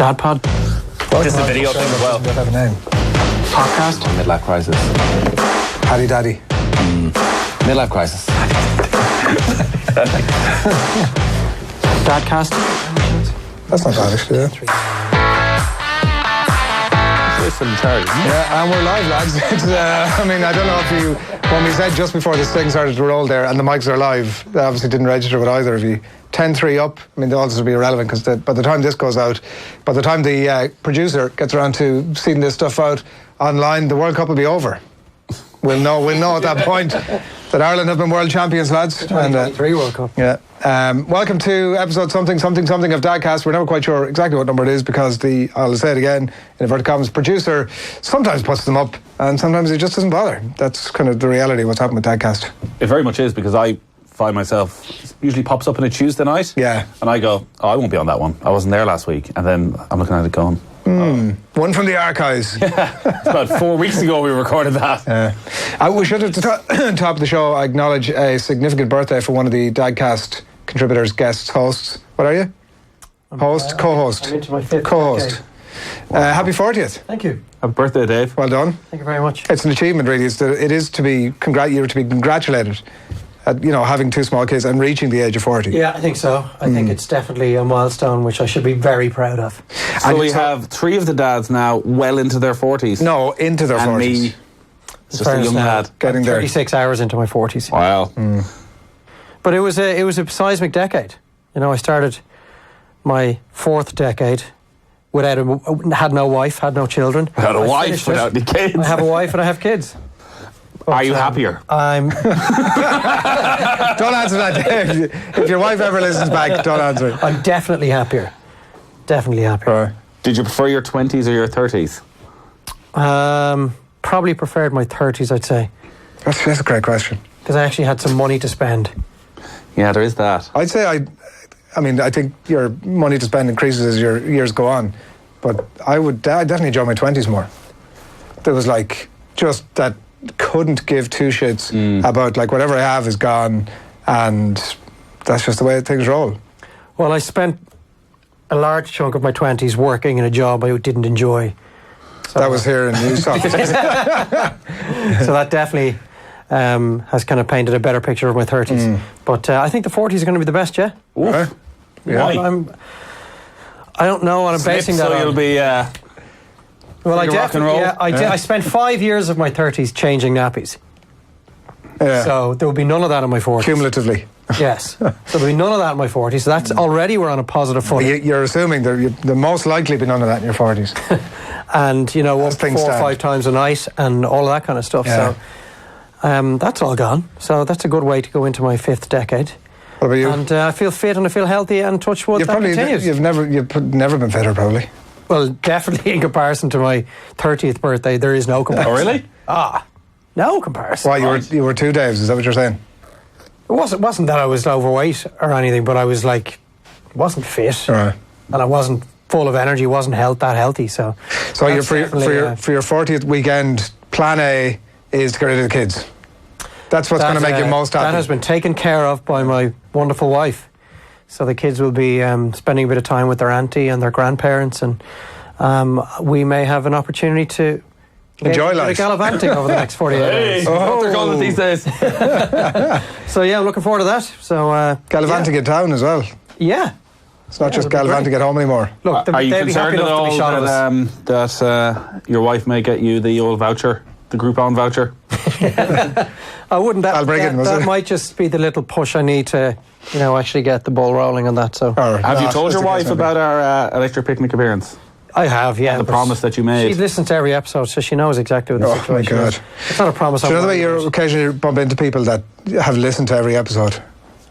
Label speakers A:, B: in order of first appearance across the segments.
A: Dad Pod.
B: This is a video thing as well.
C: Does have a name?
A: Podcast.
B: Midlife crisis.
C: Paddy Daddy.
B: Midlife crisis.
A: Dadcast.
C: That's not bad, actually. Yeah, and we're live, lads. It's, I mean, I don't know if you, when we said just before this thing started to roll there, and the mics are live, they obviously didn't register with either of you. 10-3 up. I mean, all this will be irrelevant because by the time this goes out, by the time the producer gets around to seeing this stuff out online, the World Cup will be over. We'll know at that point that Ireland have been world champions, lads.
D: 2023 World Cup.
C: Yeah. Welcome to episode something of Dadcast. We're never quite sure exactly what number it is because I'll say it again, in inverted commas, producer sometimes puts them up and sometimes he just doesn't bother. That's kind of the reality of what's happened with Dadcast.
B: It very much is, because I find myself, it usually pops up on a Tuesday night.
C: Yeah.
B: And I go, I won't be on that one. I wasn't there last week. And then I'm looking at it going,
C: One from the archives.
B: it's about 4 weeks ago we recorded that.
C: We should, at the top of the show, acknowledge a significant birthday for one of the Dadcast contributors, guests, hosts. What are you? Host? Co-host?
D: I'm into my fifth
C: Co-host. Happy 40th.
D: Thank you.
B: Happy birthday, Dave.
C: Well done.
D: Thank you very much.
C: It's an achievement, really. It is to be congratulated at, having two small kids and reaching the age of 40.
D: Yeah, I think so. I think it's definitely a milestone which I should be very proud of.
B: So we have three of the dads now well into their 40s.
C: No, into their
B: and
C: 40s.
B: me, just a young lad.
C: Getting there.
D: 36 hours into my 40s.
B: Wow.
D: But it was a seismic decade. I started my fourth decade had no wife, had no children.
B: Without a
D: I
B: wife,
D: finished it.
B: without any kids.
D: I have a wife and I have kids. But,
B: Are you happier?
D: I'm
C: Don't answer that, Dave. If your wife ever listens back, don't answer it.
D: I'm definitely happier. Definitely happier.
B: Did you prefer your 20s or your 30s?
D: Probably preferred my 30s, I'd say,
C: That's a great question.
D: because I actually had some money to spend.
B: Yeah, there is that.
C: I'd say I think your money to spend increases as your years go on, but I definitely enjoy my 20s more. There was just that couldn't give two shits about whatever I have is gone, and that's just the way things roll.
D: Well, I spent a large chunk of my 20s working in a job I didn't enjoy. So,
C: That was here in Newsoft.
D: so that definitely has kind of painted a better picture of my 30s. But I think the 40s are going to be the best, yeah?
C: Right? Yeah.
B: Why?
D: I don't know what I'm basing that
B: so
D: on.
B: you'll be
D: Well, I
B: rock and roll.
D: Yeah, I spent 5 years of my 30s changing nappies.
C: Yeah.
D: So there will be none of that in my 40s.
C: Cumulatively.
D: Yes. So there'll be none of that in my 40s. So that's already we're on a positive footing.
C: You're assuming there most likely be none of that in your 40s.
D: And, up
C: things
D: 4 or
C: stand.
D: 5 times a night and all of that kind of stuff.
C: Yeah.
D: So that's all gone. So that's a good way to go into my fifth decade.
C: What about you?
D: And I feel fit and I feel healthy, and touch wood, that continues.
C: You've never been fitter, probably.
D: Well, definitely in comparison to my 30th birthday, there is no comparison.
B: Oh, really?
D: No comparison.
C: Why, you were two Daves, is that what you're saying?
D: It wasn't that I was overweight or anything, but I was wasn't fit,
C: Right.
D: and I wasn't full of energy, wasn't that healthy. So
C: So
D: that's
C: for
D: definitely,
C: your 40th weekend, plan A is to get rid of the kids. That's what's going to make you most happy.
D: That has been taken care of by my wonderful wife. So the kids will be spending a bit of time with their auntie and their grandparents, and we may have an opportunity to
C: Enjoy life.
D: gallivanting over the next 48 hours.
B: What they're calling it these days.
D: So yeah, I'm looking forward to that. So
C: Gallivanting in town as well.
D: yeah.
C: It's not just
D: it'll be
C: gallivanting at home anymore.
D: Look,
B: Are you
D: they'll be happy
B: concerned at
D: enough to be
B: all
D: shot at us.
B: that your wife may get you the old voucher, the Groupon voucher?
D: I wouldn't.
C: I'll bring it, was
D: that
C: it?
D: might just be the little push I need to, actually get the ball rolling on that. So
B: Have you told your wife about our electric picnic appearance?
D: I have, yeah.
B: The
D: but
B: promise that you made?
D: She listens to every episode, so she knows exactly what the
C: Oh, my
D: situation
C: God.
D: is. It's not a promise.
C: Do you know the way
D: I'm
C: you occasionally bump into people that have listened to every episode,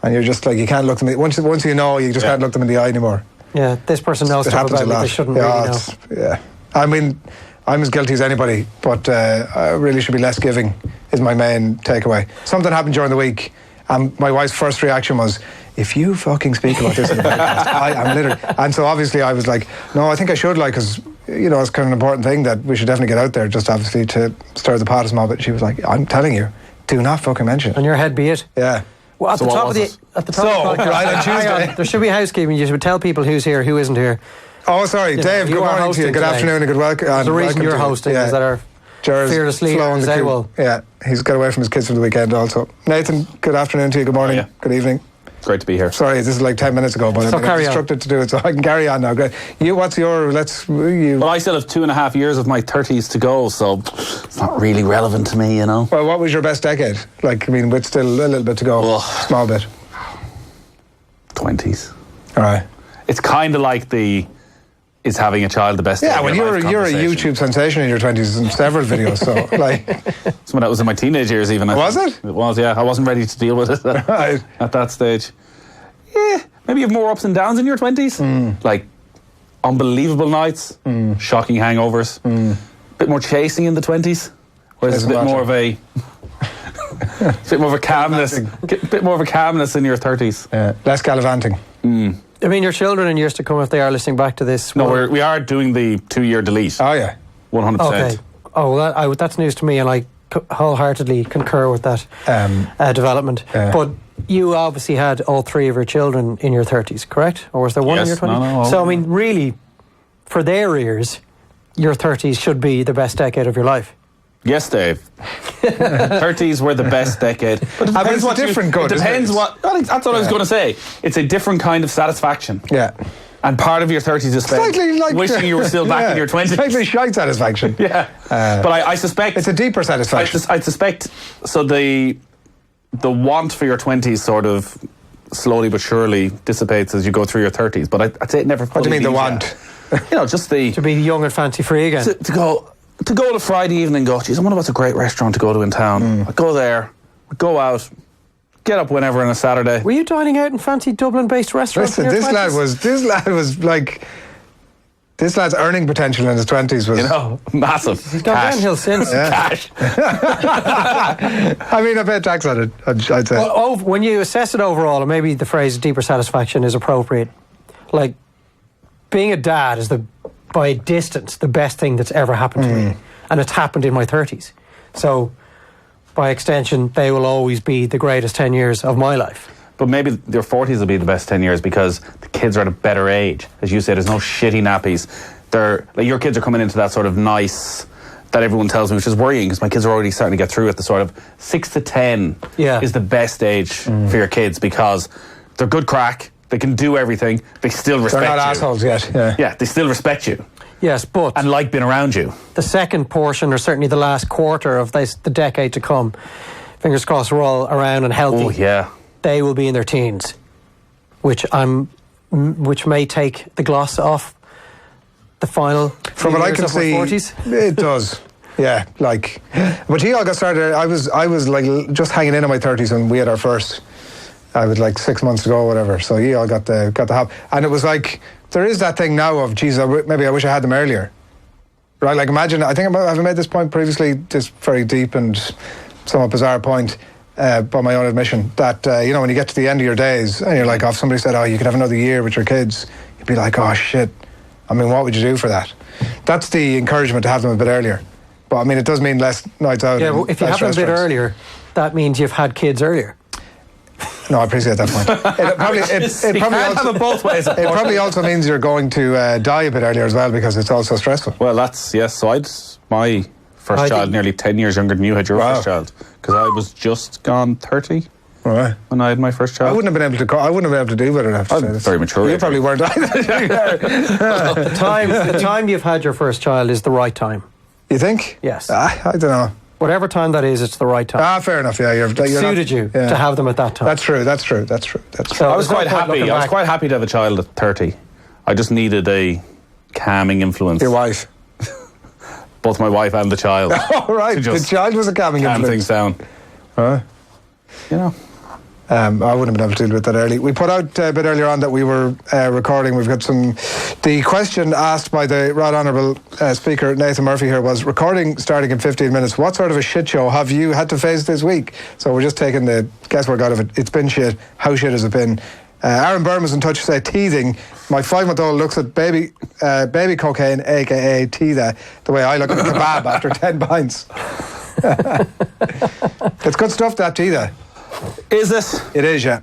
C: and you're just you can't look them once you know, you just can't look them in the eye anymore.
D: Yeah, this person knows
C: It
D: stuff
C: happens
D: about
C: a
D: me
C: lot.
D: they shouldn't really know.
C: Yeah. I mean, I'm as guilty as anybody, but I really should be less giving, is my main takeaway. Something happened during the week, and my wife's first reaction was, if you fucking speak about this in the podcast, I'm literally... And so obviously I was like, no, I think I should, because, it's kind of an important thing that we should definitely get out there, just obviously to stir the pot a small bit. She was like, I'm telling you, do not fucking mention it.
D: On your head be it.
C: Yeah.
D: Well, at
B: So
D: the
B: what
D: top of
B: was
D: the
B: it?
D: at the top of the podcast,
C: right on
D: hang
C: Tuesday.
D: on, there should be housekeeping. You should tell people who's here, who isn't here.
C: Oh, sorry, Dave.
D: you
C: Good
D: are
C: morning to
D: hosting
C: you. Good
D: today.
C: afternoon and good welcome.
D: The reason you're hosting is that our fearless leader is able.
C: Yeah, he's got away from his kids for the weekend also. Nathan, good afternoon to you. Good morning.
B: Oh, yeah.
C: Good evening.
B: Great to be here.
C: Sorry, this is like 10 minutes ago, but
D: So
C: I'm
D: carry on.
C: instructed to do it, so I can carry on now. Great. What's your?
B: Well, I still have 2.5 years of my 30s to go, so it's not really relevant to me, you know.
C: Well, what was your best decade? Like, I mean, with still a little bit to go,
B: Well,
C: small bit.
B: 20s.
C: All right.
B: It's kind of like is having a child the best day
C: Yeah,
B: of
C: well,
B: your life
C: you're a
B: conversation.
C: YouTube sensation in your 20s in several videos, so like,
B: Some of that was in my teenage years even. I
C: Was
B: think.
C: it?
B: It was, yeah. I wasn't ready to deal with it
C: Right.
B: at that stage. Yeah, maybe you have more ups and downs in your 20s. Like unbelievable nights, shocking hangovers, bit more chasing in the 20s, whereas it's a bit more of a bit more of a calmness, bit more of a calmness in your 30s.
C: less gallivanting.
D: I mean, your children in years to come, if they are listening back to this.
B: No,
D: will-
B: we are doing the 2-year delete.
C: Oh yeah.
B: 100%.
D: Okay. Oh, that's news to me, and I wholeheartedly concur with that development. But you obviously had all 3 of your children in your 30s, correct? Or was there one in
B: Yes,
D: your 20s?
B: no,
D: So, I mean, really, for their ears, your 30s should be the best decade of your life.
B: Yes, Dave. 30s were the best decade. But it
C: but
B: depends
C: it's
B: what
C: different good,
B: It
C: isn't
B: depends
C: it?
B: what. I think that's what I was going to say. It's a different kind of satisfaction.
C: Yeah.
B: And part of your 30s is spent
C: Slightly like
B: wishing you were still back in your 20s.
C: Slightly shite satisfaction.
B: Yeah. But I suspect
C: It's a deeper satisfaction.
B: I suspect so the want for your 20s sort of slowly but surely dissipates as you go through your 30s. But I'd say it never.
C: What do you mean the want?
B: You know, just the
D: To be young and fancy free again.
B: to go to Friday evening and go, geez, I wonder what's a great restaurant to go to in town. I go there, I go out, get up whenever on a Saturday.
D: Were you dining out in fancy Dublin-based restaurants?
C: Listen,
D: in your
C: this
D: 20s?
C: lad was like, this lad's earning potential in his 20s was.
B: You know, massive.
D: He's gone
B: Cash.
D: downhill since.
B: Cash.
C: I mean, I paid tax on it. I'd say.
D: Well, when you assess it overall, and maybe the phrase deeper satisfaction is appropriate, like being a dad is by distance the best thing that's ever happened to me, and it's happened in my 30s. So by extension, they will always be the greatest 10 years of my life.
B: But maybe your 40s will be the best 10 years because the kids are at a better age. As you said, there's no shitty nappies. They're like, your kids are coming into that sort of nice, that everyone tells me, which is worrying because my kids are already starting to get through it. The sort of 6 to 10 is the best age for your kids because they're good crack. They can do everything. They still respect you.
C: They're not assholes yet.
B: Yeah, they still respect you
D: Yes, but
B: and like being around you.
D: the second portion, or certainly the last quarter of the decade to come, fingers crossed we're all around and healthy,
B: Oh, yeah.
D: they will be in their teens, which may take the gloss off the final
C: From
D: few
C: what I
D: years
C: can
D: of my
C: see,
D: 40s.
C: it does. Yeah, like, but he all got started. I was like just hanging in my 30s, and we had our first. I was like 6 months ago, or whatever. So he all got the hop, and it was like there is that thing now of, geez, maybe I wish I had them earlier, right? Like imagine. I think I've made this point previously, this very deep and somewhat bizarre point, by my own admission, that you know, when you get to the end of your days and you're like, oh, if somebody said, oh, you could have another year with your kids, you'd be like, oh shit. I mean, what would you do for that? That's the encouragement to have them a bit earlier. But I mean, it does mean less nights out.
D: Yeah, well, if you have them a bit earlier, that means you've had kids earlier.
C: No, I appreciate that point. It probably
B: have it both ways.
C: it probably also means you're going to die a bit earlier as well because it's also stressful.
B: Well, that's, yes. So my first child nearly 10 years younger than you had your first child because I was just gone 30
C: Right.
B: when I had my first child.
C: I wouldn't have been able to do it. I have to say this.
B: Very mature.
C: You probably weren't either.
D: The time you've had your first child is the right time.
C: You think?
D: Yes.
C: I don't know.
D: Whatever time that is, it's the right time.
C: Fair enough. Yeah, you're
D: Suited you to have them at that time.
C: That's true.
D: So
B: I was
D: there's no
B: quite
D: point
B: happy.
D: looking
B: I was
D: back.
B: quite happy to have a child at 30. I just needed a calming influence.
C: Your wife.
B: Both my wife and the child.
C: Oh, right.
B: To
C: The
B: just
C: child was a calming
B: calm
C: influence.
B: things down. You know.
C: I wouldn't have been able to deal with that early. We put out a bit earlier on that we were recording. We've got the question asked by the Right Honourable Speaker Nathan Murphy here was, recording starting in 15 minutes, what sort of a shit show have you had to face this week? So we're just taking the guesswork out of it. It's been shit. How shit has it been? Aaron Burn was in touch to say teething. My 5-month-old looks at baby cocaine, aka teether, the way I look at a kebab after 10 pints. It's good stuff, that teether.
B: Is it?
C: It is, yeah.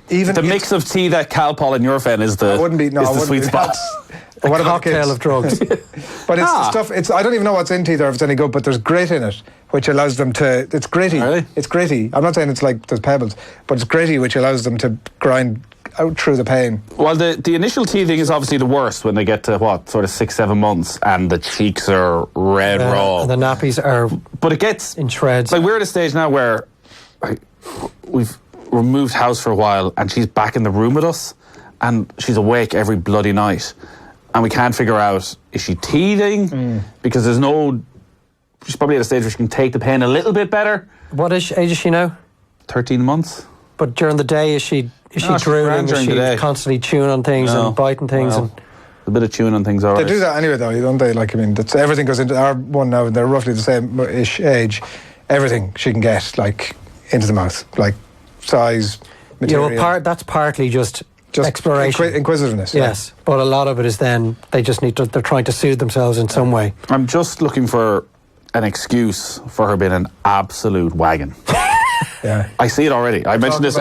C: Even
B: The mix of tea that Calpol and Nurofen is the,
C: I wouldn't be. No,
B: is
C: I
B: the
C: wouldn't
B: sweet
C: be.
B: spot.
C: But what about the
D: cocktail
C: kids?
D: of drugs.
C: But it's the stuff. I don't even know what's in teeth or if it's any good. But there's grit in it, which allows them to. It's gritty.
B: Really?
C: It's gritty. I'm not saying it's like there's pebbles, but it's gritty, which allows them to grind out through the pain.
B: Well, the initial teething is obviously the worst when they get to sort of 6-7 months, and the cheeks are red raw.
D: And the nappies are
B: But it gets
D: in shreds.
B: like we're at a stage now where we've moved house for a while, and she's back in the room with us, and she's awake every bloody night, and we can't figure out, is she teething? Because she's probably at a stage where she can take the pain a little bit better.
D: What age is she now?
B: 13 months.
D: But during the day, is she
B: she's
D: drooling?
B: grand
D: Is
B: during the day.
D: she constantly chewing on things
B: No.
D: and biting things?
B: Well, a bit of chewing on things, all
C: They
B: right.
C: do that anyway, though, don't they? Like, I mean, everything goes into our one now. They're roughly the same-ish age. Everything she can get, like, into the mouth, like size, material.
D: That's partly just exploration.
C: Inquisitiveness.
D: Yes, but a lot of it is then they're trying to soothe themselves in some way.
B: I'm just looking for an excuse for her being an absolute wagon.
C: Yeah.
B: I see it already. I mentioned this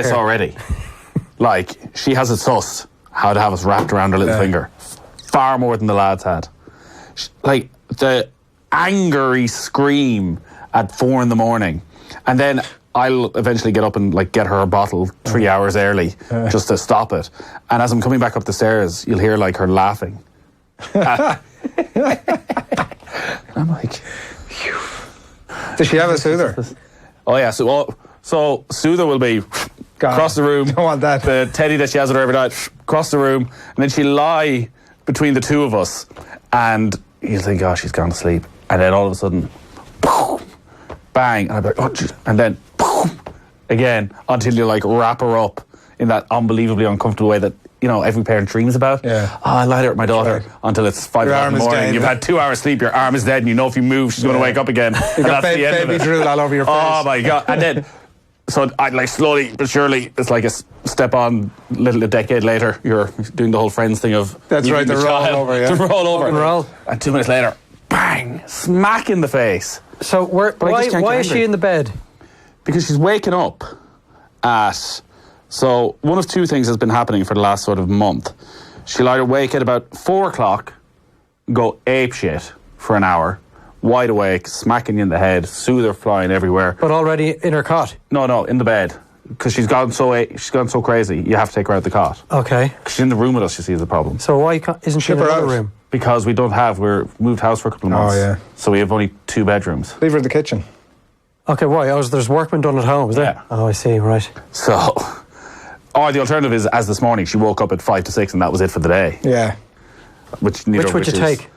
D: here.
B: already. Like, she has it sussed how to have us wrapped around her little finger. Far more than the lads had. Like, the angry scream at 4 a.m. And then I'll eventually get up and like get her a bottle 3 hours early just to stop it. And as I'm coming back up the stairs, you'll hear like her laughing. I'm like,
C: Does she have a soother?
B: oh yeah, so Soother will be across the room.
C: Don't want that.
B: The teddy that she has with her every night, across the room, and then she'll lie between the two of us, and you'll think, oh, she's gone to sleep. And then all of a sudden, bang, and I'll be like, oh, geez. And then again, until you like wrap her up in that unbelievably uncomfortable way that, you know, every parent dreams about.
C: Yeah.
B: Oh, I lie there with my daughter until it's 5 o'clock in the morning.
C: dead.
B: You've had 2 hours sleep, your arm is dead, and you know if you move, she's going to wake up again.
C: You've
B: And
C: got
B: that's the end of
C: baby
B: it.
C: drool all over your face.
B: Oh my God. And then, so I like slowly but surely, it's like a step on, a decade later, you're doing the whole Friends thing of...
C: That's right, the roll over, yeah.
B: The roll over.
D: and roll.
B: And 2 minutes later, bang, smack in the face.
D: So
B: I just can't
D: why
B: get
D: is she
B: angry.
D: in the bed?
B: Because she's waking up at... So one of two things has been happening for the last sort of month. She'll either wake at about 4 o'clock, go apeshit for an hour, wide awake, smacking you in the head, soother flying everywhere.
D: But already in her cot.
B: No, in the bed. Because she's gone so crazy, you have to take her out the cot.
D: Okay.
B: 'Cause she's in the room with us, you see, is the problem.
D: So why isn't she in
C: Ship her
D: another
C: out.
D: room?
B: Because we're moved house for a couple of months.
C: Oh, yeah.
B: So we have only 2 bedrooms.
C: Leave her in the kitchen.
D: Okay, why? There's work been done at home, is there?
B: Yeah.
D: Oh, I see, right.
B: So, or the alternative is, as this morning, she woke up at 5 to 6 and that was it for the day.
C: Yeah.
B: Which
D: Which would you
B: is-
D: take?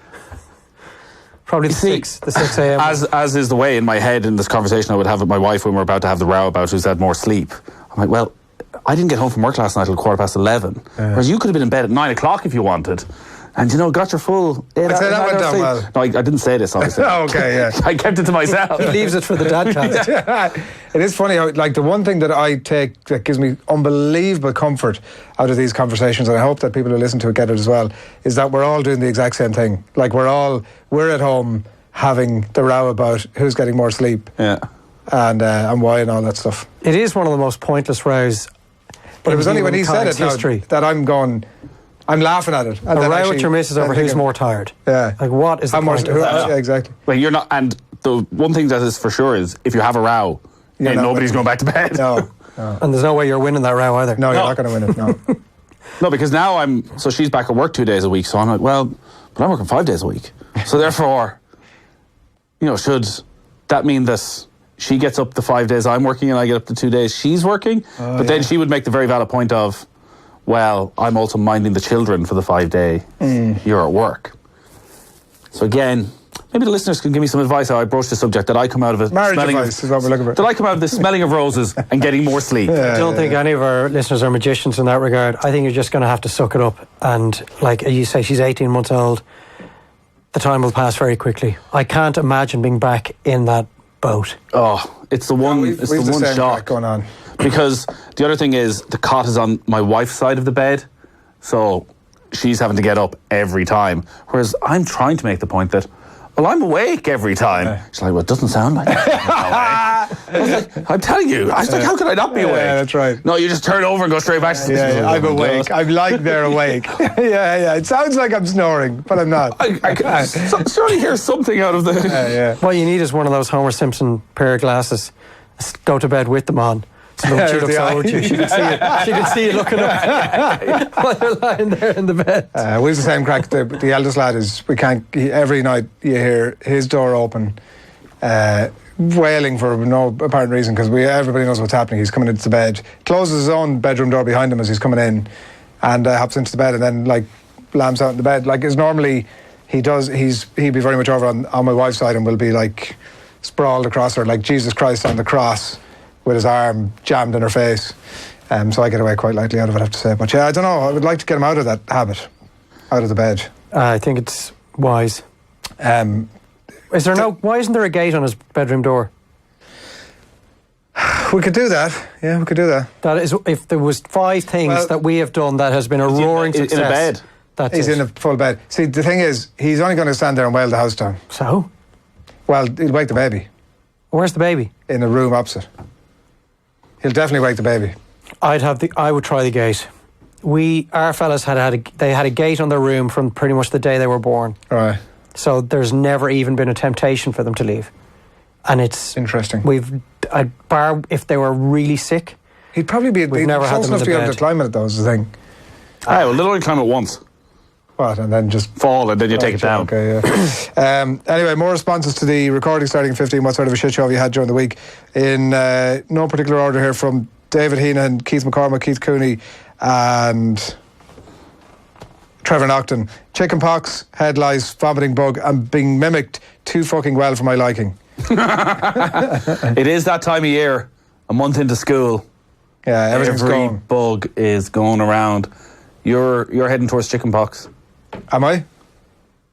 D: Probably the
B: see,
D: 6 a.m.
B: As is the way in my head in this conversation I would have with my wife when we're about to have the row about who's had more sleep. I'm like, well, I didn't get home from work last night till 11:15. Whereas you could have been in bed at 9 o'clock if you wanted. And, you know, got your full...
C: I'd say that went down
B: sleep.
C: well.
B: No, I didn't say this, obviously.
C: Oh, okay, yeah.
B: I kept it to myself.
D: He leaves it for the Dadcast.
C: It is funny how, like, the one thing that I take that gives me unbelievable comfort out of these conversations, and I hope that people who listen to it get it as well, is that we're all doing the exact same thing. Like, we're at home having the row about who's getting more sleep
B: Yeah.
C: and why and all that stuff.
D: It is one of the most pointless rows.
C: But it was only when he said it now
D: history.
C: that I'm laughing at it. And
D: A
C: then
D: row
C: actually-
D: with your missus over
C: then
D: who's
C: thinking,
D: more tired.
C: Yeah.
D: Like, what is the
C: I'm more,
D: point of that?
C: yeah, exactly.
B: Well, you're not... And the one thing that is for sure is, if you have a row,
C: You're not
B: nobody's
C: winning.
B: going back to bed.
C: No.
D: And there's no way you're winning that row either.
C: No, you're
B: No.
C: not going to win it, no.
B: No, because now so she's back at work 2 days a week, so I'm like, well, but I'm working 5 days a week. So therefore, you know, should that mean that she gets up the 5 days I'm working and I get up the 2 days she's working? But then she would make the very valid point of, well, I'm also minding the children for the 5 day you're at work. So again, maybe the listeners can give me some advice how I broach the subject, that I come out of it
C: Marriage
B: smelling
C: advice is what we're looking for.
B: That I come out of this smelling of roses and getting more sleep.
D: I don't think any of our listeners are magicians in that regard. I think you're just going to have to suck it up. And like you say, she's 18 months old. The time will pass very quickly. I can't imagine being back in that boat.
B: Oh, it's the one.
C: We've
B: It's the
C: the
B: one
C: same
B: shock
C: crack going on.
B: Because the other thing is the cot is on my wife's side of the bed, so she's having to get up every time. Whereas I'm trying to make the point that, well, I'm awake every time. She's like, well, it doesn't sound like that. I was like, I'm telling you. I was like, how could I not be awake?
C: Yeah, that's right.
B: No, you just turn over and go straight back to sleep.
C: Yeah, I'm awake. I'm like they're awake. Yeah. It sounds like I'm snoring, but I'm not.
B: I can surely hear something out of the...
C: Yeah.
D: What you need is one of those Homer Simpson pair of glasses. Go to bed with them on. So when she looks over to you, she can see it. She can see you looking up while you're lying there in the bed.
C: We have the same crack. The eldest lad is. Every night you hear his door open, wailing for no apparent reason because everybody knows what's happening. He's coming into the bed, closes his own bedroom door behind him as he's coming in, and hops into the bed and then like lambs out in the bed. Like is normally he'd be very much over on my wife's side and will be like sprawled across her like Jesus Christ on the cross, with his arm jammed in her face. So I get away quite lightly out of it, I have to say. But yeah, I don't know. I would like to get him out of that habit, out of the bed.
D: I think it's wise. Why isn't there a gate on his bedroom door?
C: We could do that. Yeah, we could do that.
D: That is, if there was 5 things that we have done that has been a roaring success.
B: In a bed.
C: He's in a full bed. See, the thing is, he's only going to stand there and wail the house down.
D: So?
C: Well, he'll wake the baby.
D: Where's the baby?
C: In a room opposite. He'll definitely wake the baby.
D: I would try the gate. Our fellas had a gate on their room from pretty much the day they were born.
C: Right.
D: So there's never even been a temptation for them to leave. And it's
C: interesting.
D: Bar if they were really sick.
C: He'd probably be.
D: We've never had them in the
C: to be able
D: bed.
C: to climb it, though, is the thing.
B: Well, they'll only climb it once.
C: What, and then just
B: fall and then you take it down.
C: Okay, yeah. Anyway, more responses to the recording starting at 15. What sort of a shit show have you had during the week? In no particular order here, from David Heenan, Keith McCormack, Keith Cooney, and Trevor Nocton. Chicken pox, head lice, vomiting bug, and being mimicked too fucking well for my liking.
B: It is that time of year, a month into school.
C: Yeah, everything's
B: Every
C: going.
B: bug is going around. You're heading towards chicken pox.
C: Am I?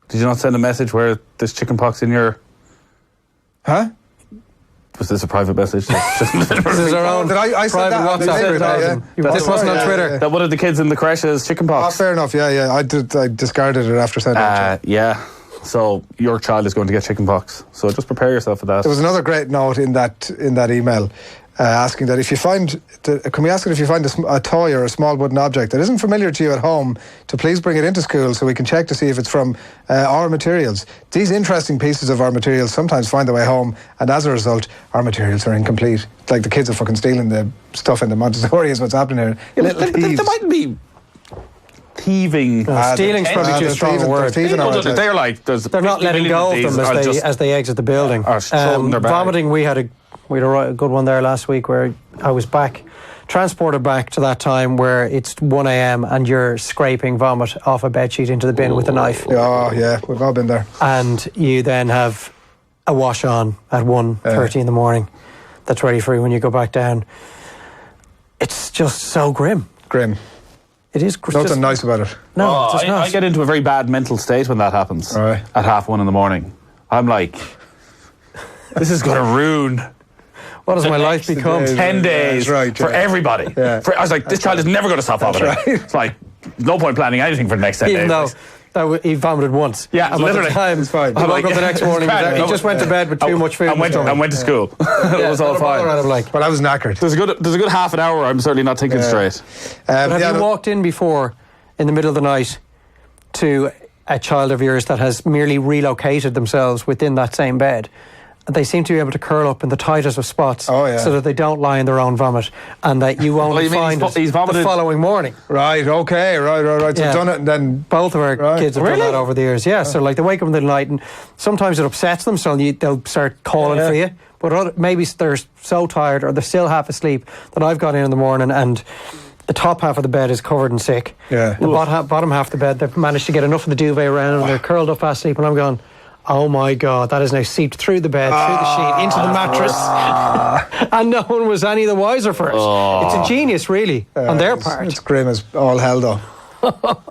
B: Did you not send a message where there's chicken pox in your...
C: Huh?
B: Was this a private message?
D: This is our own
C: I said
D: private
C: that.
D: WhatsApp. This wasn't on Twitter.
B: That one of the kids in the creche has chicken pox.
C: Fair enough, yeah. I discarded it after sending it.
B: Yeah. So your child is going to get chicken pox. So just prepare yourself for that.
C: There was another great note in that email asking that if you find, can we ask it if you find a toy or a small wooden object that isn't familiar to you at home, to please bring it into school so we can check to see if it's from our materials. These interesting pieces of our materials sometimes find their way home, and as a result, our materials are incomplete. It's like the kids are fucking stealing the stuff in the Montessori is what's happening here.
B: There might be thieving.
D: Stealing's probably too strong a word.
C: They're
B: They're like,
D: they're not letting go of them as they exit the building.
B: Or throwing their bag.
D: Vomiting, we had a good one there last week where I was transported back to that time where it's 1 a.m. and you're scraping vomit off a bedsheet into the bin with a knife.
C: Oh, yeah, we've all been there.
D: And you then have a wash on at 1:30 in the morning that's ready for you when you go back down. It's just so grim.
C: Grim.
D: It is.
C: Nothing nice about it.
D: No, it's not.
B: I get into a very bad mental state when that happens.
C: Right.
B: At 1:30 in the morning. I'm like, this is going to ruin...
D: What has my life become?
B: 10 days for everybody.
C: Yeah.
B: I was like, this child is never going to stop vomiting.
C: Right.
B: It's like, no point planning anything for the next 10
D: Even
B: days.
D: though he vomited once.
B: Yeah,
D: and
B: literally.
D: At the time,
C: It's fine.
D: I woke up the next morning. He just went to bed with too much food.
B: And went to school. It was all fine.
C: Well, I was knackered.
B: There's a good half an hour I'm certainly not thinking straight.
D: But have you walked in before, in the middle of the night, to a child of yours that has merely relocated themselves within that same bed? They seem to be able to curl up in the tightest of spots so that they don't lie in their own vomit, and that you won't find it
B: he's vomited
D: the following morning.
C: Right, okay, right. So
D: Yeah.
C: done it and then...
D: Both of our kids have done that over the years. Yeah, so like they wake up in the night and sometimes it upsets them, so they'll start calling for you. But maybe they're so tired or they're still half asleep that I've gone in the morning and the top half of the bed is covered in sick.
C: Yeah.
D: The bottom half of the bed, they've managed to get enough of the duvet around and they're curled up fast asleep, and I'm going... Oh my God, that has now seeped through the bed, through the sheet, into the mattress. And no one was any the wiser for it. It's ingenious, really, on their part.
C: It's grim as all hell, though.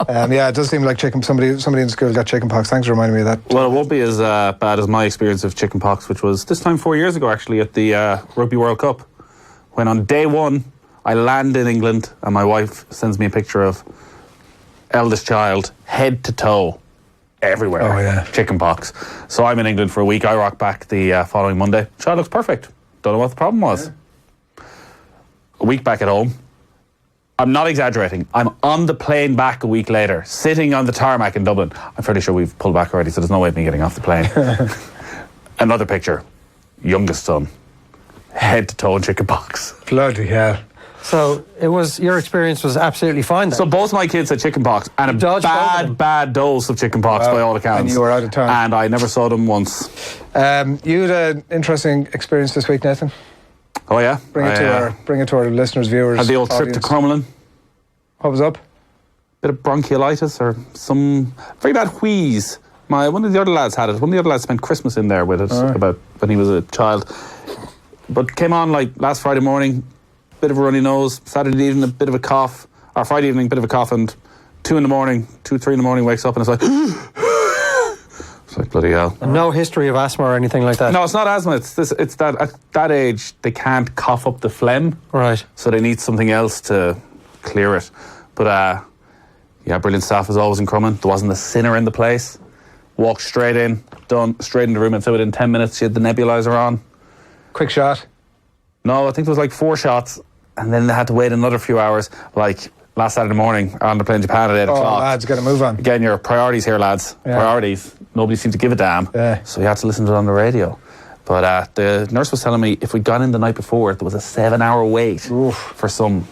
C: Yeah, it does seem like somebody in school got chicken pox. Thanks for reminding me of that.
B: Well, it won't be as bad as my experience of chicken pox, which was this time 4 years ago, actually, at the Rugby World Cup, when on day one, I land in England and my wife sends me a picture of eldest child, head to toe, everywhere.
C: Oh, yeah.
B: Chicken pox. So I'm in England for a week. I rock back the following Monday. Child looks perfect. Don't know what the problem was. A week back at home. I'm not exaggerating. I'm on the plane back a week later, sitting on the tarmac in Dublin. I'm fairly sure we've pulled back already, so there's no way of me getting off the plane. Another picture. Youngest son. Head to toe in chicken pox.
C: Bloody hell.
D: So your experience was absolutely fine then.
B: So both my kids had chicken pox and a
D: dodged both of them.
B: bad dose of chicken pox by all accounts.
C: And you were out of town.
B: And I never saw them once.
C: You had an interesting experience this week, Nathan.
B: Oh yeah?
C: Bring it to our listeners, viewers.
B: Had the old trip to
C: audience.
B: Crumlin.
C: What was up?
B: Bit of bronchiolitis or some very bad wheeze. One of the other lads had it. One of the other lads spent Christmas in there with it about when he was a child. But came on like last Friday morning, bit of a runny nose. Saturday evening, a bit of a cough. Or Friday evening, bit of a cough. And 3 in the morning, wakes up and it's like... It's like, bloody hell.
D: And no history of asthma or anything like that?
B: No, it's not asthma. It's that at that age, they can't cough up the phlegm.
D: Right.
B: So they need something else to clear it. But, brilliant staff as always in Crumlin. There wasn't a sinner in the place. Walked straight in, done, straight in the room. And so within 10 minutes, she had the nebulizer on.
C: Quick shot.
B: No, I think there was like 4 shots. And then they had to wait another few hours. Like last Saturday morning on the plane to Japan at 8 o'clock.
C: Lads, got to move on.
B: Again, your priorities here, lads.
C: Yeah.
B: Priorities. Nobody seemed to give a damn.
C: Yeah.
B: So we had to listen to it on the radio. But the nurse was telling me if we'd gone in the night before, there was a 7-hour wait for some...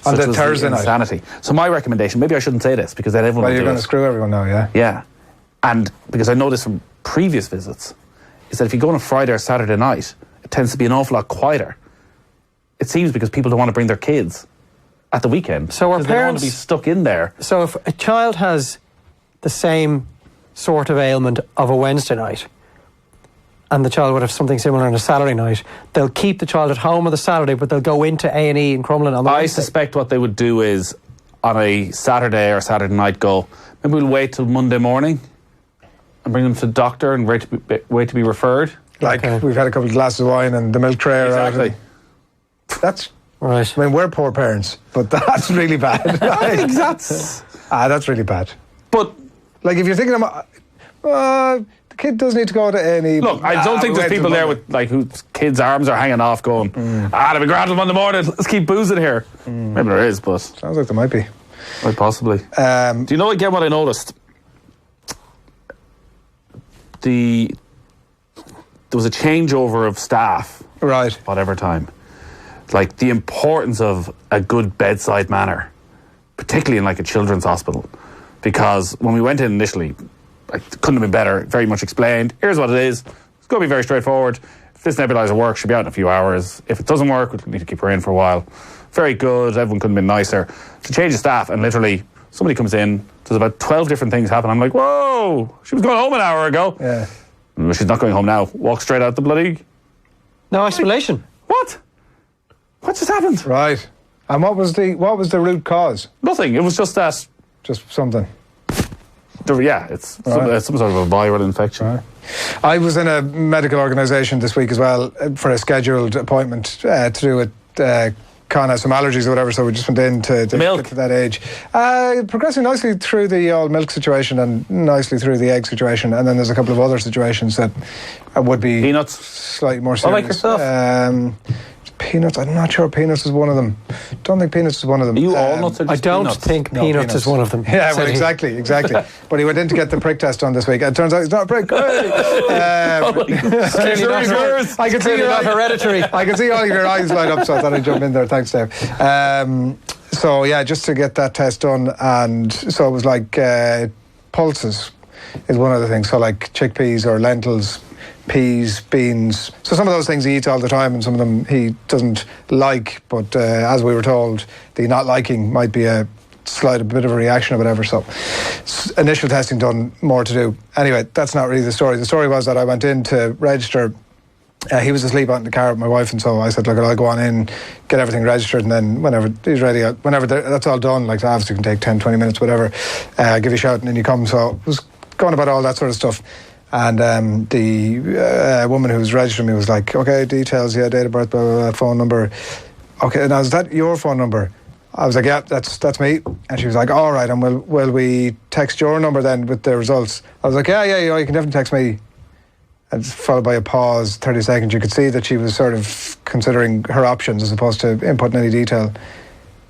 C: On
B: such
C: the
B: was
C: Thursday night.
B: Insanity. So my recommendation, maybe I shouldn't say this because then everyone
C: Well,
B: will
C: you're
B: do
C: going
B: it.
C: to screw everyone now, yeah?
B: Yeah. And because I know this from previous visits, is that if you go on a Friday or Saturday night, it tends to be an awful lot quieter. It seems because people don't want to bring their kids at the weekend.
D: So our
B: because they don't want
D: parents
B: to be stuck in there.
D: So if a child has the same sort of ailment of a Wednesday night, and the child would have something similar on a Saturday night, they'll keep the child at home on the Saturday, but they'll go into A&E in Crumlin on the
B: I
D: Wednesday.
B: suspect what they would do is on a Saturday or Saturday night go, maybe we'll wait till Monday morning and bring them to the doctor and wait to be referred.
C: Like,
D: Okay.
C: we've had a couple of glasses of wine and the milk tray are out.
B: Exactly.
C: That's...
D: Right.
C: I mean, we're poor parents, but that's really bad.
B: I think that's...
C: That's really bad.
B: But
C: Like, if you're thinking, the kid does need to go to any...
B: look, I don't think there's people there with like whose kids' arms are hanging off going, there'll be grand on Monday morning, let's keep boozing here. Maybe there is, but
C: Sounds like there might be.
B: quite possibly. Do you know again what I noticed? There was a changeover of staff,
C: Right.
B: whatever time. Like the importance of a good bedside manner, particularly in like a children's hospital, because when we went in initially, like, it couldn't have been better. Very much explained. Here's what it is. It's going to be very straightforward. If this nebulizer works, she'll be out in a few hours. If it doesn't work, we'll need to keep her in for a while. Very good. Everyone couldn't have been nicer. To change the staff, and literally somebody comes in. There's about 12 different things happen. I'm like, whoa! She was going home an hour ago.
C: Yeah.
B: Well, she's not going home now. Walk straight out the bloody...
D: No explanation.
B: What? What just happened?
C: Right. And what was the root cause?
B: Nothing. It was just that...
C: Just something.
B: It's some sort of a viral infection.
C: Right. I was in a medical organisation this week as well for a scheduled appointment to do with Con has some allergies or whatever, so we just went in to
B: milk.
C: get to that age. Progressing nicely through the old milk situation and nicely through the egg situation, and then there's a couple of other situations that would be
B: Peanuts.
C: slightly more
B: I
C: serious.
B: like yourself.
C: Peanuts, I'm not sure Peanuts is one of them. Don't think Peanuts is one of them.
B: Are you all nuts or
D: I
B: just
D: don't
B: peanuts?
D: think
C: No,
D: Peanuts is one of them.
C: Yeah, well,
D: said he.
C: exactly. But he went in to get the prick test done this week. It turns out he's not a prick.
D: Clearly not
B: yours.
C: I can see
D: clearly
C: your
D: not hereditary.
C: I can see all of your eyes light up, so I thought I'd jump in there. Thanks, Dave. So yeah, just to get that test done, and so it was like pulses is one of the things. So like chickpeas or lentils, peas, beans. So some of those things he eats all the time, and some of them he doesn't like. But as we were told, the not liking might be a bit of a reaction or whatever. So initial testing done, more to do. Anyway, that's not really the story. The story was that I went in to register. He was asleep out in the car with my wife, and so I said, look, I'll go on in, get everything registered, and then whenever he's ready, that's all done, like obviously it can take 10, 20 minutes, whatever, give you a shout and then you come. So I was going about all that sort of stuff. And the woman who was registering me was like, okay, details, yeah, date of birth, blah, blah, blah, phone number. Okay, now is that your phone number? I was like, yeah, that's me. And she was like, all right, and will we text your number then with the results? I was like, yeah, you can definitely text me. And followed by a pause, 30 seconds. You could see that she was sort of considering her options as opposed to inputting any detail.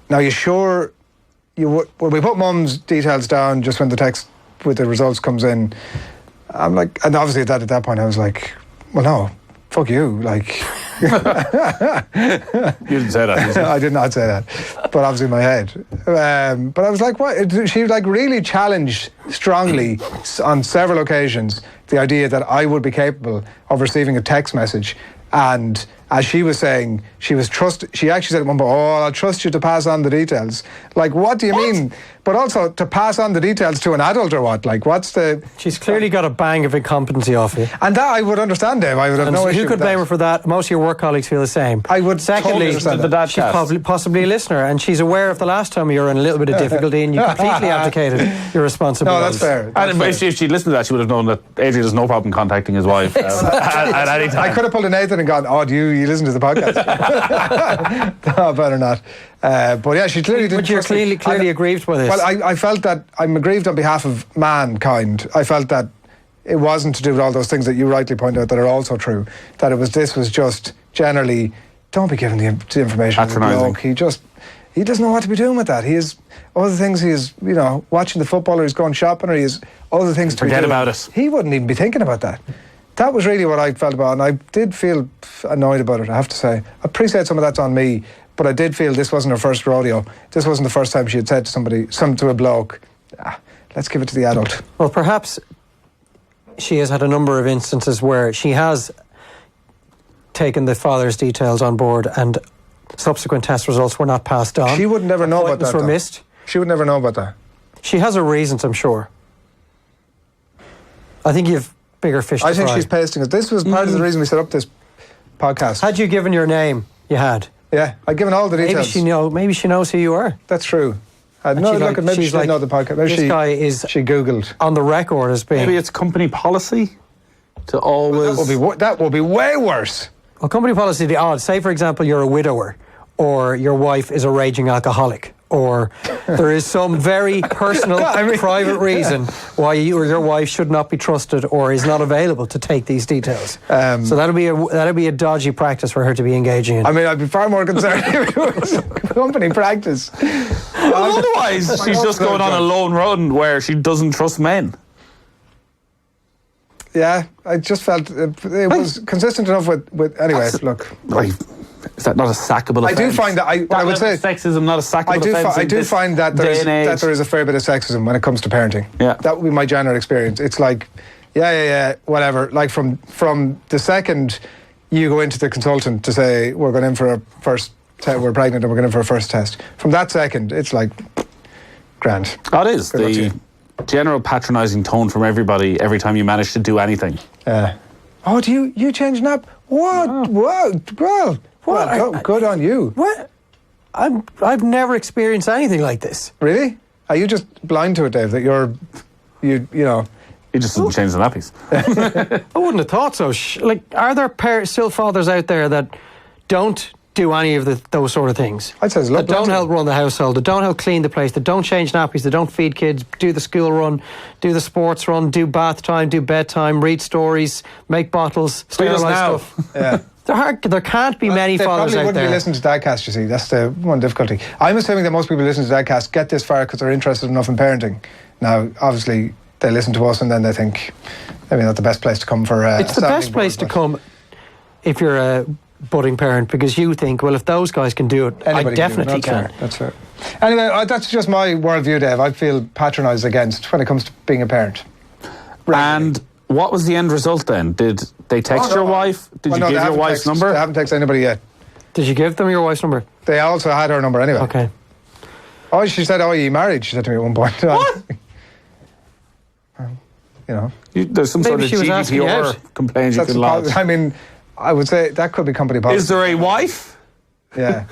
C: Now, you sure when we put mum's details down just when the text with the results comes in, I'm like, and obviously at that point I was like, well, no, fuck you, like.
B: You didn't say that.
C: I did not say that, but obviously in my head. But I was like, what? She like really challenged strongly on several occasions the idea that I would be capable of receiving a text message. And as she was saying, she actually said at one point, I'll trust you to pass on the details. Like, what do you mean? But also, to pass on the details to an adult or what? Like, what's the...
D: She's clearly got a bang of incompetency off you.
C: And that I would understand, Dave. I would have no issue
D: who could blame her for that? Most of your work colleagues feel the same.
C: I would
D: Secondly,
C: totally understand that.
D: she's possibly a listener, and she's aware of the last time you were in a little bit of difficulty and you completely abdicated your responsibilities.
C: No, that's fair.
B: And if she'd listened to that, she would have known that Adrian has no problem contacting his wife at any time.
C: I could have pulled a Nathan and gone, do you listen to the podcast? No, better not. But yeah, she clearly did.
D: But you're clearly aggrieved by this.
C: Well, I felt that I'm aggrieved on behalf of mankind. I felt that it wasn't to do with all those things that you rightly point out that are also true. That this was just generally, don't be giving the information to the bloke. He doesn't know what to be doing with that. He has other things. He is, watching the football, or he's going shopping, or he has other things to be doing.
B: Forget about it.
C: He wouldn't even be thinking about that. That was really what I felt about it, and I did feel annoyed about it, I have to say. I appreciate some of that's on me, but I did feel this wasn't her first rodeo. This wasn't the first time she had said to a bloke, let's give it to the adult.
D: Well, perhaps she has had a number of instances where she has taken the father's details on board and subsequent test results were not passed on.
C: She would never know about that.
D: Were missed.
C: She would never know about that.
D: She has her reasons, I'm sure. I think you've bigger fish to fry.
C: I think she's pasting it. This was part of the reason we set up this podcast.
D: Had you given your name? You had.
C: Yeah, I'd given all the details.
D: Maybe she knows who you are.
C: That's true. Maybe she didn't know the podcast. Maybe
D: this guy is
C: she Googled
D: on the record as being.
B: Maybe it's company policy to always.
C: That will be way worse.
D: Well, company policy, the odds. Say, for example, you're a widower, or your wife is a raging alcoholic, or there is some very personal, private reason why you or your wife should not be trusted or is not available to take these details. So that'll be a dodgy practice for her to be engaging in.
C: I mean, I'd be far more concerned if it was company practice.
B: Well, otherwise, she's just going on a lone run where she doesn't trust men.
C: Yeah, I just felt it was consistent enough with. Anyway, look.
B: Is that not a sackable offence?
C: I do find that I would say
B: sexism not a sackable offence.
C: I do find that there is a fair bit of sexism when it comes to parenting.
B: Yeah,
C: that would be my general experience. It's like, yeah, whatever. Like from the second you go into the consultant to say we're going in for a first test, we're pregnant and we're going in for a first test. From that second, it's like grand.
B: That is the general patronising tone from everybody every time you manage to do anything.
C: Oh, do you change nap? What? No. Well. What? Good on you.
D: What? I've never experienced anything like this.
C: Really? Are you just blind to it, Dave? That you know?
B: You just didn't change the nappies.
D: I wouldn't have thought so. Are there still fathers out there that don't do any of those sort of things?
C: I'd say there's a lot.
D: That don't help run the household, that don't help clean the place, that don't change nappies, that don't feed kids, do the school run, do the sports run, do bath time, do bedtime, read stories, make bottles, sterilise stuff.
C: Yeah.
D: There can't be many fathers out there.
C: They probably wouldn't be listening to Dadcast, you see. That's the one difficulty. I'm assuming that most people listening to Dadcast get this far because they're interested enough in parenting. Now, obviously, they listen to us and then they think maybe not the best place to come for
D: it's the best place to come if you're a budding parent, because you think, well, if those guys can do it, I definitely can.
C: That's fair. Anyway, that's just my worldview, Dave. I feel patronised against when it comes to being a parent.
B: And what was the end result then? Did they text your wife? Did you give your wife's number?
C: They haven't texted anybody yet.
D: Did you give them your wife's number?
C: They also had her number anyway.
D: Okay.
C: Oh, she said, you married? She said to me at one point.
D: What?
B: There's some sort of GDPR complaint you can lodge.
C: I mean, I would say that could be company policy.
B: Is there a wife?
C: Yeah.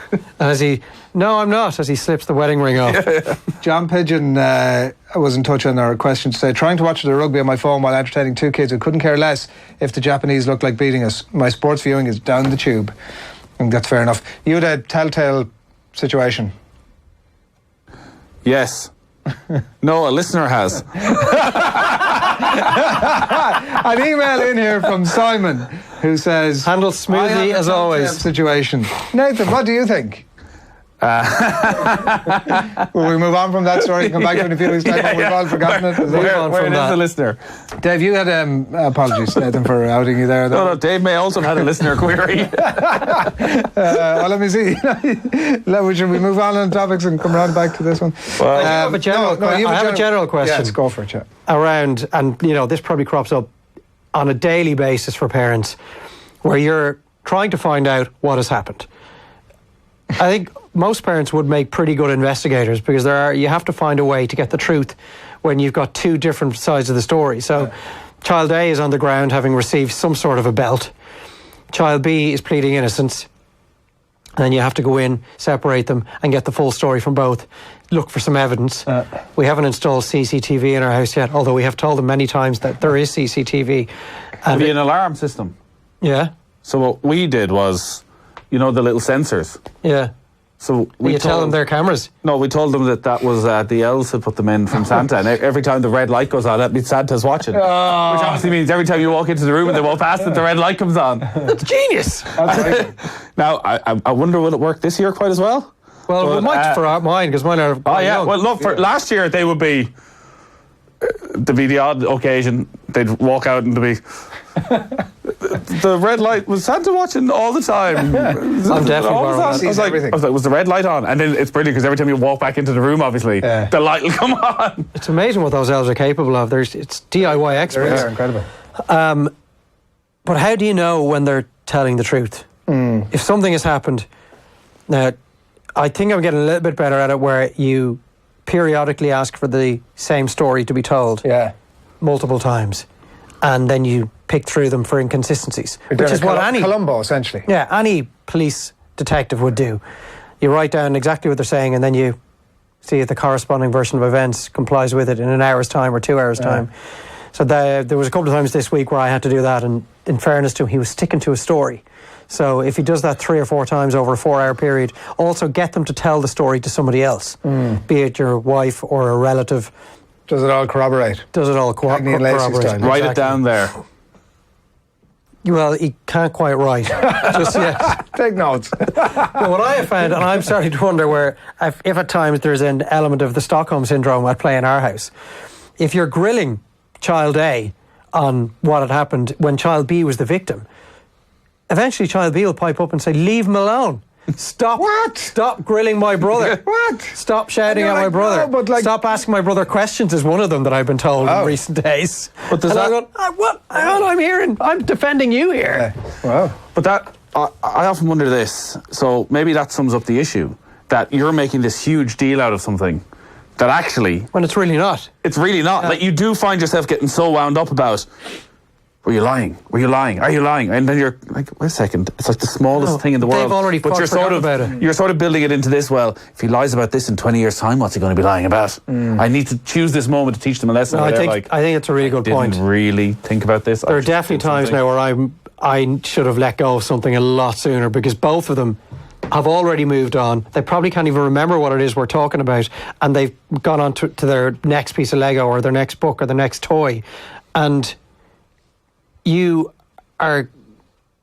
D: No, I'm not, as he slips the wedding ring off.
C: John Pigeon was in touch on our question to say, trying to watch the rugby on my phone while entertaining two kids who couldn't care less if the Japanese looked like beating us. My sports viewing is down the tube. I think that's fair enough. You had a telltale situation.
B: Yes. No, a listener has.
C: An email in here from Simon who says,
D: Handled smoothly
C: "I have a
D: as always."
C: situation. Nathan, what do you think? Will we move on from that story and come back to it in a few weeks' time when we've all forgotten it?
B: Where is the listener?
C: Dave, you had apologies, Nathan, for outing you there.
B: No, Dave may also have had a listener query.
C: Well, let me see. Should we move on topics and come round back to this one?
B: Well,
D: I have a general,
C: you
D: I have a general question.
C: Yes, go for it, yeah.
D: Around, and this probably crops up on a daily basis for parents, where you're trying to find out what has happened. I think most parents would make pretty good investigators, because you have to find a way to get the truth when you've got two different sides of the story. So child A is on the ground having received some sort of a belt. Child B is pleading innocence. And then you have to go in, separate them, and get the full story from both. Look for some evidence. We haven't installed CCTV in our house yet, although we have told them many times that there is CCTV.
B: It'll be an alarm system.
D: Yeah,
B: So what we did was, the little sensors.
D: yeah.
B: So we
D: You tell them they're cameras.
B: No, we told them that was the elves who put them in from Santa, and every time the red light goes on, that means Santa's watching. Which obviously means every time you walk into the room and they walk past it, the red light comes on.
D: That's genius.
B: Now, I wonder, will it work this year quite as well?
D: Well, we might for mine, because mine are.
B: Oh yeah. Well, look, for last year they would be. There'd be the odd occasion they'd walk out and there'd be. The red light was Santa watching all the time.
D: I'm definitely
B: All the time.
C: Sees everything.
B: I was like, was the red light on? And then it's brilliant because every time you walk back into the room, obviously the light will come on.
D: It's amazing what those elves are capable of. It's DIY experts.
C: They're incredible.
D: But how do you know when they're telling the truth? If something has happened, now, I think I'm getting a little bit better at it, where you periodically ask for the same story to be told multiple times, and then you pick through them for inconsistencies, which is what
C: Columbo, essentially.
D: Yeah, any police detective would do. You write down exactly what they're saying, and then you see if the corresponding version of events complies with it in an hour's time or 2 hours' time. So there was a couple of times this week where I had to do that, and in fairness to him, he was sticking to a story. So if he does that 3 or 4 times over a 4-hour period, also get them to tell the story to somebody else, be it your wife or a relative.
C: Does it all corroborate?
D: Does it all
C: Cagney and Lacey
D: corroborate?
C: style.
B: Write it down there.
D: Well, he can't quite write just yet.
C: Take notes.
D: But what I have found, and I'm starting to wonder where, if at times there's an element of the Stockholm Syndrome at play in our house, if you're grilling child A on what had happened when child B was the victim, eventually child B will pipe up and say, leave him alone. Stop.
C: What?
D: Stop grilling my brother.
C: What?
D: Stop shouting at my
C: like,
D: brother.
C: no, but like-
D: Stop asking my brother questions is one of them that I've been told in recent days.
B: But does
D: and
B: that-
D: I'm going, what? Hang on, I'm defending you here.
C: Wow.
B: But I often wonder this. So maybe that sums up the issue, that you're making this huge deal out of something that actually
D: When it's really not.
B: it's really not. Like, you do find yourself getting so wound up about, were you lying? Were you lying? Are you lying? And then you're like, wait a second. It's like the smallest thing in the world.
D: They've already
B: but you're
D: forgotten about it.
B: You're sort of building it into this. Well, if he lies about this in 20 years' time, what's he going to be lying about? I need to choose this moment to teach them a lesson.
D: No,
B: where
D: I
B: they're
D: think
B: like,
D: it's a really good point.
B: didn't really think about this.
D: There are definitely times now where I should have let go of something a lot sooner, because both of them have already moved on. They probably can't even remember what it is we're talking about, and they've gone on to their next piece of Lego or their next book or their next toy, and you are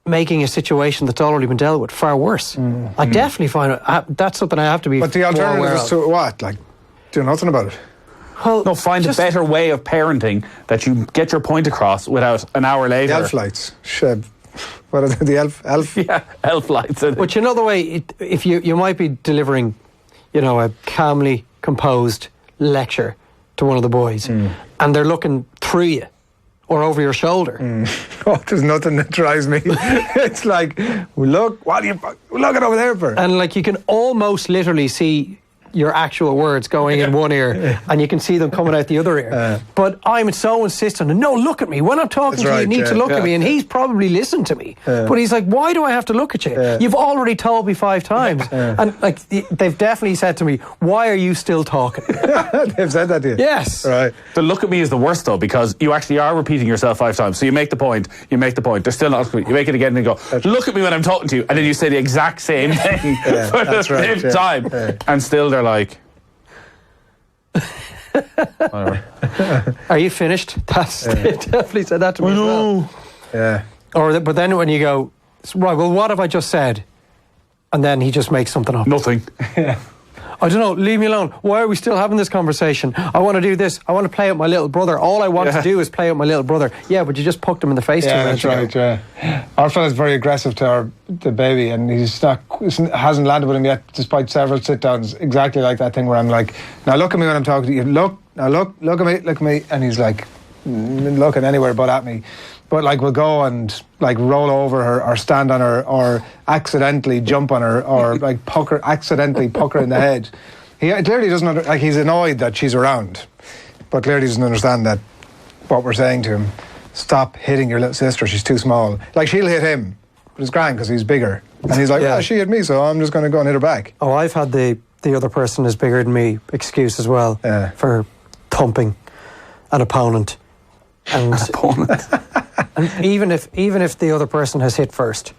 D: making a situation that's already been dealt with far worse. I definitely find that's something I have to be.
C: But the
D: more
C: alternative
D: aware
C: is
D: of.
C: to what? Like, do nothing about it.
D: Well,
B: No, find a better way of parenting that you get your point across without an hour later.
C: The elf lights. What are they? The elf?
B: Yeah, elf lights.
D: But you know the way, if you might be delivering, a calmly composed lecture to one of the boys, and they're looking through you or over your shoulder.
C: Oh, there's nothing that drives me. It's like, look, what are you looking over there for?
D: And like, you can almost literally see your actual words going in one ear, and you can see them coming out the other ear. But I'm so insistent, no, look at me. When I'm talking to you, you need to look at me. And he's probably listened to me. But he's like, why do I have to look at you? You've already told me 5 times. And like, they've definitely said to me, why are you still talking?
C: They've said that to you?
D: Yes.
C: Right.
B: The look at me is the worst, though, because you actually are repeating yourself 5 times. So you make the point, they're still not, you make it again and you go, look at me when I'm talking to you, and then you say the exact same thing for the 5th time. And still they're like, Whatever.
D: Are you finished? That's they definitely said that to me as well.
C: Yeah.
D: But then when you go, right, well, what have I just said? And then he just makes something up.
B: Nothing.
D: I don't know, leave me alone. Why are we still having this conversation? I want to do this. I want to play with my little brother. All I want to do is play with my little brother. Yeah, but you just poked him in the face 2 minutes ago.
C: That's right, yeah. Our fella's very aggressive to the baby, and hasn't landed with him yet, despite several sit-downs, exactly like that thing where I'm like, now look at me when I'm talking to you. Look at me. And he's like, looking anywhere but at me. But like we'll go and like roll over her or stand on her or accidentally jump on her or like accidentally pucker in the head. He clearly doesn't he's annoyed that she's around, but clearly doesn't understand that what we're saying to him. Stop hitting your little sister, she's too small. Like she'll hit him, but it's grand because he's bigger. And he's like, she hit me, so I'm just going to go and hit her back.
D: Oh, I've had the other person is bigger than me excuse as well for thumping an opponent. And and even if the other person has hit first,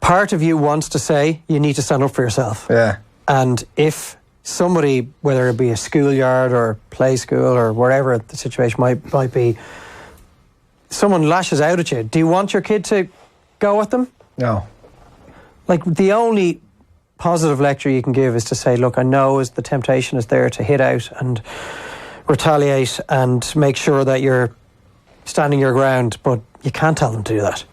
D: part of you wants to say you need to stand up for yourself.
C: Yeah.
D: And if somebody, whether it be a schoolyard or play school or wherever the situation might be, someone lashes out at you, do you want your kid to go at them?
C: No.
D: Like the only positive lecture you can give is to say, look, I know the temptation is there to hit out and retaliate and make sure that you're standing your ground, but you can't tell them to do that.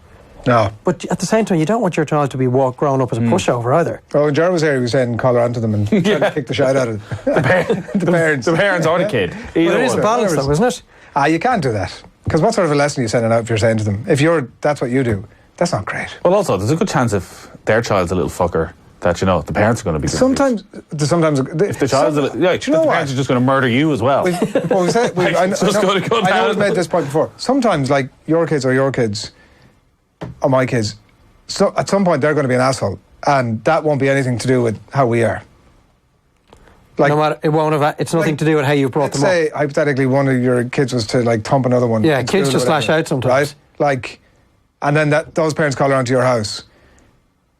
C: No.
D: But at the same time, you don't want your child to be grown up as a pushover either.
C: Oh, when Jared was here, he was saying call her onto them and trying to kick the shit out of them. The parents.
B: The parents or the kid.
D: But it is a balance though, isn't it?
C: You can't do that. Because what sort of a lesson are you sending out if you're saying to them? That's what you do, that's not great.
B: Well, also, there's a good chance if their child's a little fucker that, the parents are going to be...
C: Sometimes
B: if the child's the parents are just going to murder you as well.
C: I know we've made this point before. Sometimes, like, your kids or my kids, so at some point they're going to be an asshole, and that won't be anything to do with how we are. Like,
D: no matter, it won't have. It's nothing to do with how you brought them up.
C: Let's say hypothetically one of your kids was to like thump another one.
D: Yeah, kids just lash out sometimes,
C: right? Like, and then those parents call around to your house,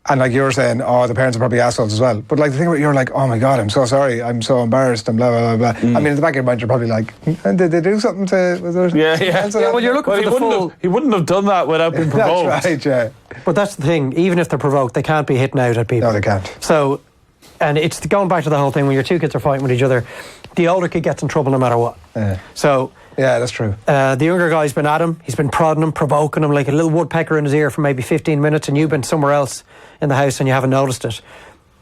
C: and like you're saying, the parents are probably assholes as well. But like the thing where you're like, oh my god, I'm so sorry, I'm so embarrassed, and blah blah blah blah. I mean, in the back of your mind, you're probably like, did they do something to?
D: Yeah. Well, you're looking for the full.
B: He wouldn't have done that without being provoked.
C: That's right. Yeah.
D: But that's the thing. Even if they're provoked, they can't be hitting out at people.
C: No, they can't.
D: So, and it's going back to the whole thing when your two kids are fighting with each other, the older kid gets in trouble no matter what.
C: Yeah.
D: So.
C: Yeah, that's true.
D: The younger guy's been at him. He's been prodding him, provoking him like a little woodpecker in his ear for maybe 15 minutes, and you've been somewhere else in the house and you haven't noticed it.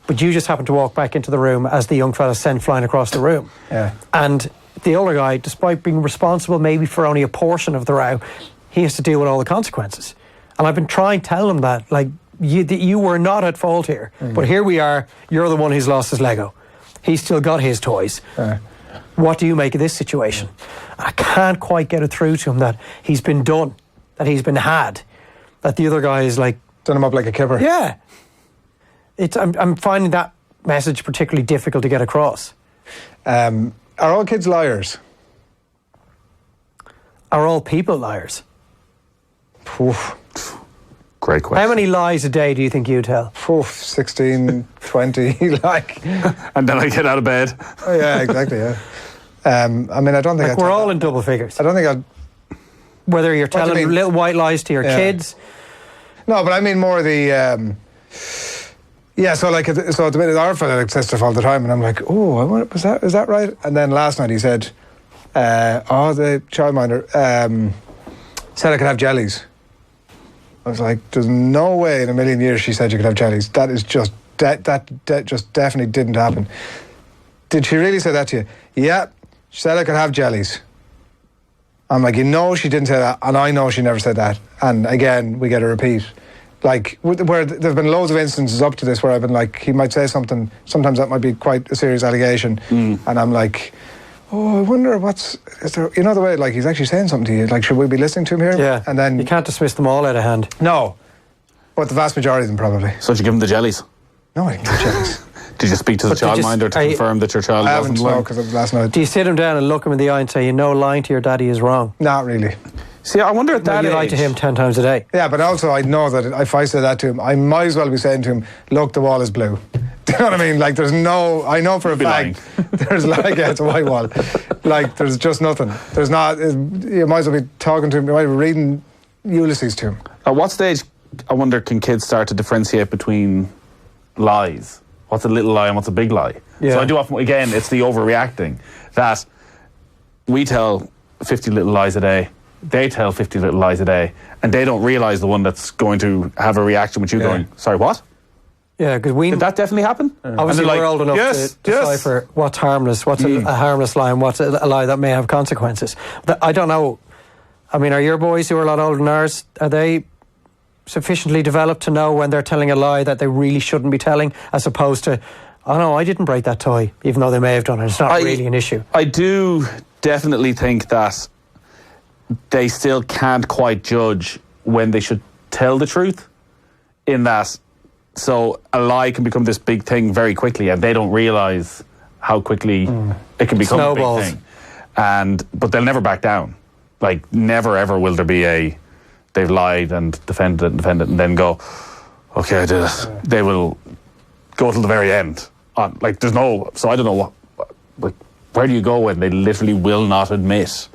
D: But you just happen to walk back into the room as the young fella's sent flying across the room.
C: Yeah.
D: And the older guy, despite being responsible maybe for only a portion of the row, he has to deal with all the consequences. And I've been trying to tell him that, like, you were not at fault here. But here we are, you're the one who's lost his Lego. He's still got his toys. What do you make of this situation? I can't quite get it through to him that he's been done, that he's been had, that the other guy is like...
C: Done him up like a kipper.
D: Yeah. I'm finding that message particularly difficult to get across.
C: Are all kids liars?
D: Are all people liars?
C: Oof.
B: Great question.
D: How many lies a day do you think you tell?
C: 16, 20, like...
B: And then I get out of bed.
C: Oh, yeah, exactly, yeah. I mean, I don't think...
D: Like we're all in double figures.
C: I don't think I'd...
D: Whether you're telling little white lies to your kids...
C: No, but I mean more the... so like, so at the minute, our fella says stuff all the time, and I'm like, is that right? And then last night he said, the childminder said I could have jellies. I was like, there's no way in a million years she said you could have jellies. That is just, that just definitely didn't happen. Did she really say that to you? Yeah, she said I could have jellies. I'm like, she didn't say that, and I know she never said that. And again, we get a repeat. Like, where there have been loads of instances up to this where I've been like, he might say something, sometimes that might be quite a serious allegation, and I'm like, I wonder is there, the way, like, he's actually saying something to you, like, should we be listening to him here?
D: Yeah,
C: and then...
D: You can't dismiss them all out of hand.
C: No, but the vast majority of them probably.
B: So did you give him the jellies?
C: No, I didn't give jellies.
B: Did you speak to the childminder to confirm that your child wasn't lying?
C: I haven't, because it was last night.
D: Do you sit him down and look him in the eye and say, lying to your daddy is wrong?
C: Not really.
B: See, I wonder at that age...
D: You lie to him 10 times a day.
C: Yeah, but also I know that if I say that to him, I might as well be saying to him, look, the wall is blue. Do you know what I mean? Like, I know for a fact, there's like, it's a white wall. Like, there's just nothing. There's not, you might as well be talking to him, you might be reading Ulysses to him.
B: At what stage, I wonder, can kids start to differentiate between lies? What's a little lie and what's a big lie?
D: Yeah.
B: So I do often, again, it's the overreacting. That we tell 50 little lies a day, they tell 50 little lies a day, and they don't realise the one that's going to have a reaction with you going, sorry, what?
D: Yeah, because
B: Did that definitely happen?
D: obviously we're old enough to decipher what's harmless, what's a harmless lie, and what's a lie that may have consequences. I don't know. I mean, are your boys who are a lot older than ours, are they sufficiently developed to know when they're telling a lie that they really shouldn't be telling, as opposed to, oh no, I didn't break that toy, even though they may have done it. It's not really an issue.
B: I do definitely think that they still can't quite judge when they should tell the truth, in that, so a lie can become this big thing very quickly and they don't realise how quickly it can become
D: Snowballs.
B: a big thing. But they'll never back down. Like, never ever will there be they've lied and defended it and then go, okay, I did it. They will go till the very end. Like, there's no, so I don't know like, where do you go when they literally will not admit?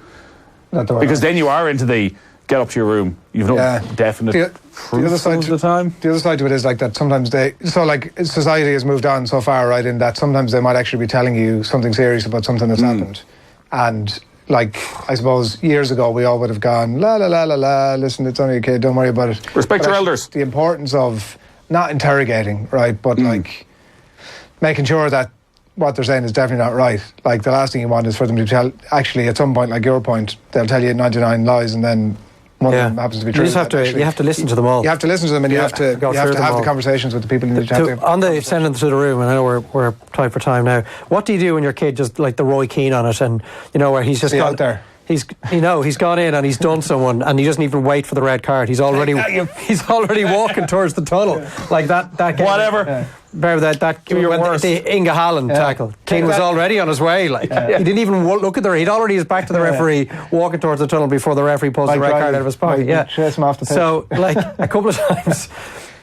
B: Because then you are into the get up to your room. You've no definite proof
C: the other side
B: of the time.
C: The other side to it is like that sometimes society has moved on so far, right, in that sometimes they might actually be telling you something serious about something that's happened. And like, I suppose years ago we all would have gone, la la la la la, listen, it's only a kid, don't worry about it.
B: Respect your elders.
C: The importance of not interrogating, right, but like making sure that what they're saying is definitely not right. Like, the last thing you want is for them to tell, actually at some point, like your point, they'll tell you 99 lies and then one of them happens to be true.
D: You have to listen to them all.
C: You have to listen to them, and you have to have the conversations with the people you need to have to.
D: On the send them to the room, and I know we're tight for time now. What do you do when your kid just like the Roy Keane on it, and you know where he's just
C: out there?
D: He's gone in and he's done someone, and he doesn't even wait for the red card. He's already walking towards the tunnel like that. Game,
B: whatever.
D: Remember the Inga Haaland tackle. King was already on his way. Like he didn't even look at he'd already his back to the referee, walking towards the tunnel before the referee pulls the red card out of his pocket.
C: Chase him off the pitch.
D: So like a couple of times,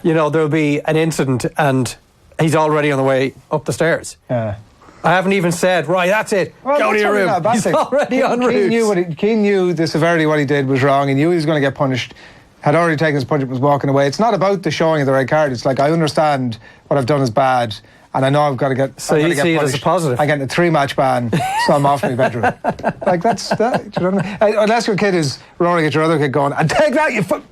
D: there'll be an incident and he's already on the way up the stairs. Yeah. I haven't even said, right, that's it. Well, go to your room. He's already en route.
C: Keane knew the severity of what he did was wrong. He knew he was going to get punished. Had already taken his punishment, was walking away. It's not about the showing of the red card. It's like, I understand what I've done is bad, and I know I've got to get.
D: So you see it as a positive.
C: I'm getting a 3-match ban, so I'm off in my bedroom. Like, that's that. Do you know what I mean? Unless your kid is roaring at your other kid, going, "And take that, you fuck!"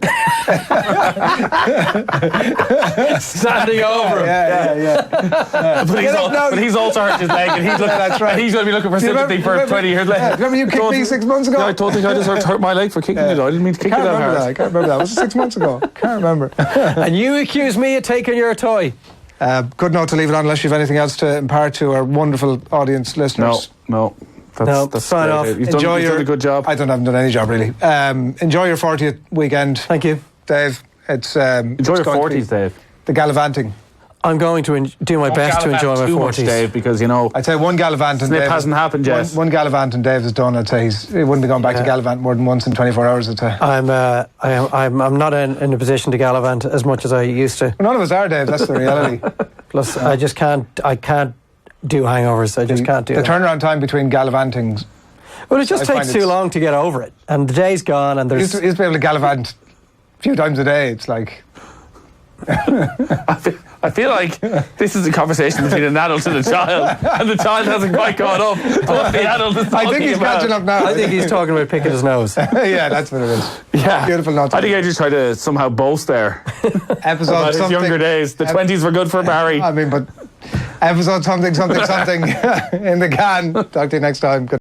B: Standing over him.
C: Yeah.
B: But he's also hurt his leg, and he's looking.
C: That's right.
B: And he's going to be looking for sympathy for 20 years later.
C: Remember you kicked me 6 months ago?
B: Yeah, I told you I just hurt my leg for kicking it. I didn't mean to kick it that hard.
C: I can't remember that. Was it 6 months ago? Can't remember.
D: And you accuse me of taking your toy.
C: Good note to leave it on, unless you have anything else to impart to our wonderful audience listeners.
B: No. That's
D: fine off.
B: You've done a good job.
C: I haven't done any job, really. Enjoy your 40th weekend.
D: Thank you,
C: Dave. Enjoy
B: your 40s, Dave.
C: The gallivanting.
D: I'm going to do my best to enjoy my 40s,
B: Dave, because
C: I'd say one gallivant and
B: Dave hasn't happened yet.
C: One gallivant and Dave is done. I'd say he wouldn't be going back to gallivant more than once in 24 hours. I'd say.
D: I'm not in a position to gallivant as much as I used to.
C: None of us are, Dave. That's the reality.
D: Plus, I just can't. I can't do hangovers. I just can't do
C: the turnaround time between gallivantings.
D: Well, it just takes too long to get over it, and the day's gone, and there's.
C: You used to be able to gallivant a few times a day. It's like.
B: I feel like this is a conversation between an adult and a child, and the child hasn't quite caught up. But the adult is talking
C: I think he's catching up now.
D: I think he's talking about picking his nose.
C: Yeah, that's what it is.
B: Yeah,
C: beautiful. Not
B: I think I just tried to somehow boast there.
C: Episode
B: about his younger days. The 20s were good for Barry.
C: I mean, but episode something in the can. Talk to you next time. Good.